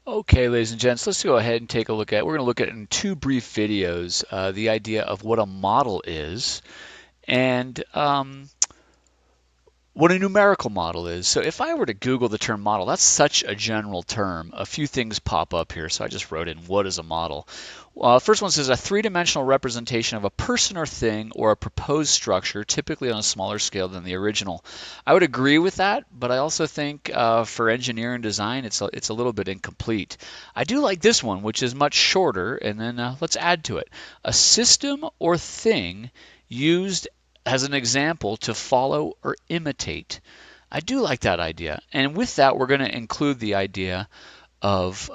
Okay, ladies and gents, let's go ahead and take a look at, we're going to look at in two brief videos, the idea of what a model is and what a numerical model is. So if I were to Google the term model, that's such a general term. A few things pop up here, so I just wrote in, what is a model? First one says a three-dimensional representation of a person or thing or a proposed structure, typically on a smaller scale than the original. I would agree with that, but I also think for engineering design, it's a little bit incomplete. I do like this one, which is much shorter, and then let's add to it. A system or thing used as an example to follow or imitate. I do like that idea. And with that, we're going to include the idea of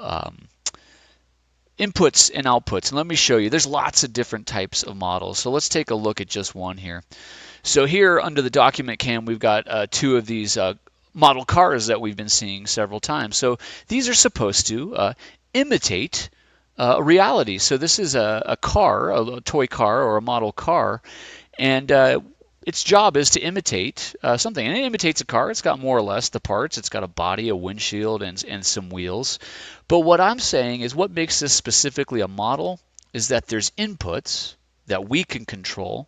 inputs and outputs. And let me show you, there's lots of different types of models. So let's take a look at just one here. So here under the document cam, we've got two of these model cars that we've been seeing several times. So these are supposed to imitate reality. So this is a car, a toy car or a model car, and its job is to imitate something. And it imitates a car. It's got more or less the parts. It's got a body, a windshield, and some wheels. But what I'm saying is what makes this specifically a model is that there's inputs that we can control,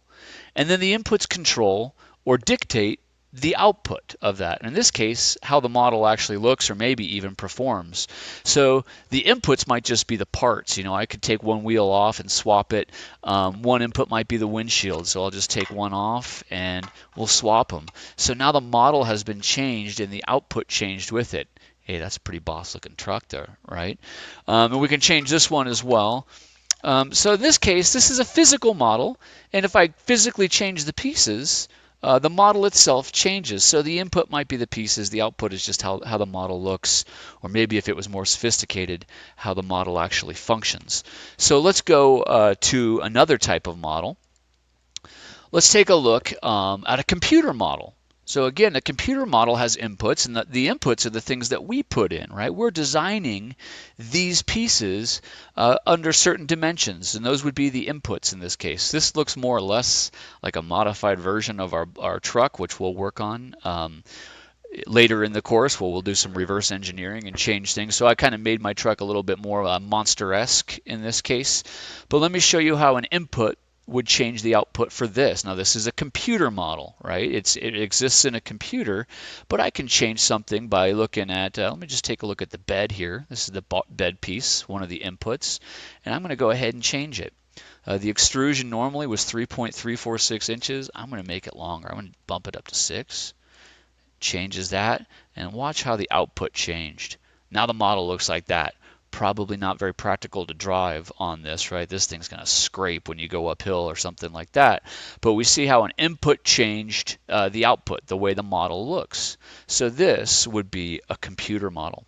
and then the inputs control or dictate the output of that. In this case, how the model actually looks or maybe even performs. So the inputs might just be the parts. You know, I could take one wheel off and swap it. One input might be the windshield, so I'll just take one off and we'll swap them. So now the model has been changed and the output changed with it. Hey, that's a pretty boss looking truck there, right? And we can change this one as well. So in this case, this is a physical model, and if I physically change the pieces, the model itself changes. So the input might be the pieces, the output is just how the model looks, or maybe if it was more sophisticated, how the model actually functions. So let's go to another type of model. Let's take a look at a computer model. So again, a computer model has inputs, and the inputs are the things that we put in, right? We're designing these pieces under certain dimensions, and those would be the inputs in this case. This looks more or less like a modified version of our truck, which we'll work on later in the course. We'll do some reverse engineering and change things. So I kind of made my truck a little bit more monster-esque in this case. But let me show you how an input would change the output for this. Now this is a computer model, right? It exists in a computer, but I can change something by looking at, let me just take a look at the bed here. This is the bed piece, one of the inputs, and I'm going to go ahead and change it. The extrusion normally was 3.346 inches. I'm going to make it longer. I'm going to bump it up to 6. Changes that, and watch how the output changed. Now the model looks like that. Probably not very practical to drive on this, right? This thing's going to scrape when you go uphill or something like that. But we see how an input changed the output, the way the model looks. So this would be a computer model.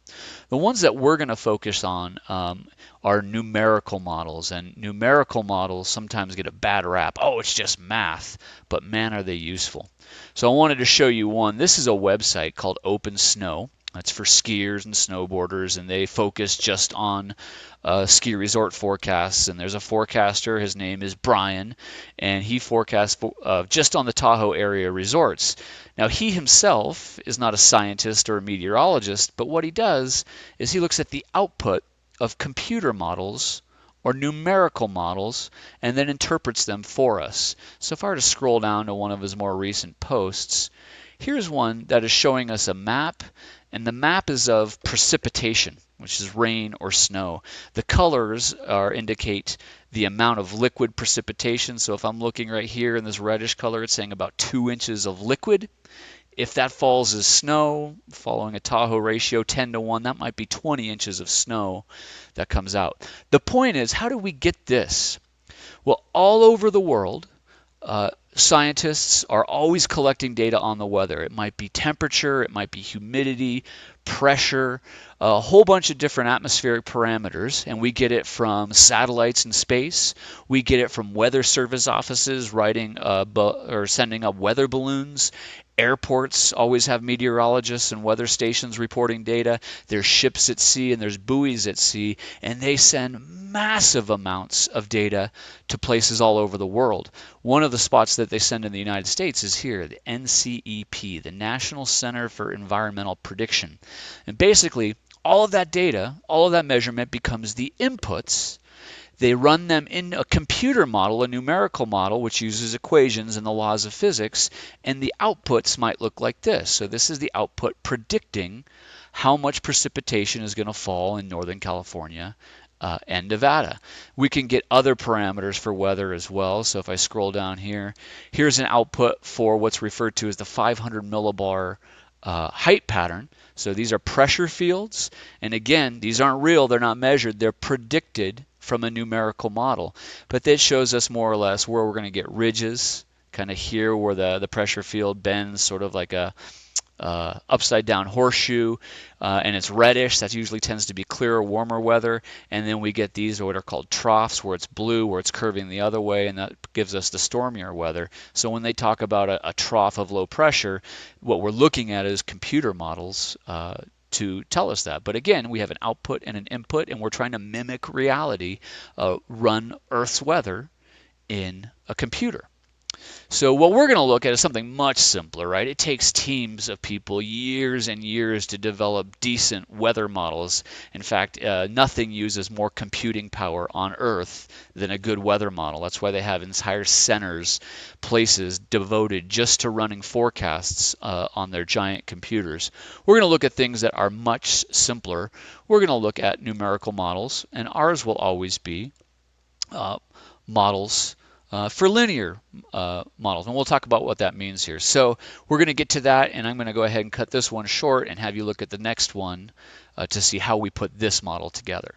The ones that we're going to focus on are numerical models, and numerical models sometimes get a bad rap. Oh, it's just math, but man, are they useful. So I wanted to show you one. This is a website called OpenSnow. That's for skiers and snowboarders, and they focus just on ski resort forecasts. And there's a forecaster, his name is Brian, and he forecasts just on the Tahoe area resorts. Now, he himself is not a scientist or a meteorologist, but what he does is he looks at the output of computer models or numerical models and then interprets them for us. So if I were to scroll down to one of his more recent posts, here's one that is showing us a map, and the map is of precipitation, which is rain or snow. The colors indicate the amount of liquid precipitation. So if I'm looking right here in this reddish color, it's saying about 2 inches of liquid. If that falls as snow, following a Tahoe ratio 10-1, that might be 20 inches of snow that comes out. The point is, how do we get this? Well, all over the world, scientists are always collecting data on the weather. It might be temperature, it might be humidity, pressure, a whole bunch of different atmospheric parameters, and we get it from satellites in space. We get it from weather service offices writing or sending up weather balloons. Airports always have meteorologists and weather stations reporting data. There's ships at sea and there's buoys at sea, and they send massive amounts of data to places all over the world. One of the spots that they send in the United States is here, the NCEP, the National Center for Environmental Prediction. And basically, all of that data, all of that measurement becomes the inputs. They run them in a computer model, a numerical model, which uses equations and the laws of physics, and the outputs might look like this. So this is the output predicting how much precipitation is going to fall in Northern California and Nevada. We can get other parameters for weather as well. So if I scroll down here, here's an output for what's referred to as the 500 millibar height pattern. So these are pressure fields. And again, these aren't real. They're not measured. They're predicted from a numerical model. But this shows us more or less where we're going to get ridges, kind of here where the pressure field bends sort of like a upside down horseshoe, and it's reddish. That usually tends to be clearer, warmer weather. And then we get these what are called troughs, where it's blue, where it's curving the other way, and that gives us the stormier weather. So when they talk about a trough of low pressure, what we're looking at is computer models to tell us that. But again, we have an output and an input, and we're trying to mimic reality, run Earth's weather in a computer. So what we're going to look at is something much simpler, right? It takes teams of people years and years to develop decent weather models. In fact, nothing uses more computing power on Earth than a good weather model. That's why they have entire centers, places devoted just to running forecasts on their giant computers. We're going to look at things that are much simpler. We're going to look at numerical models, and ours will always be models for linear models, and we'll talk about what that means here. So we're going to get to that, and I'm going to go ahead and cut this one short and have you look at the next one to see how we put this model together.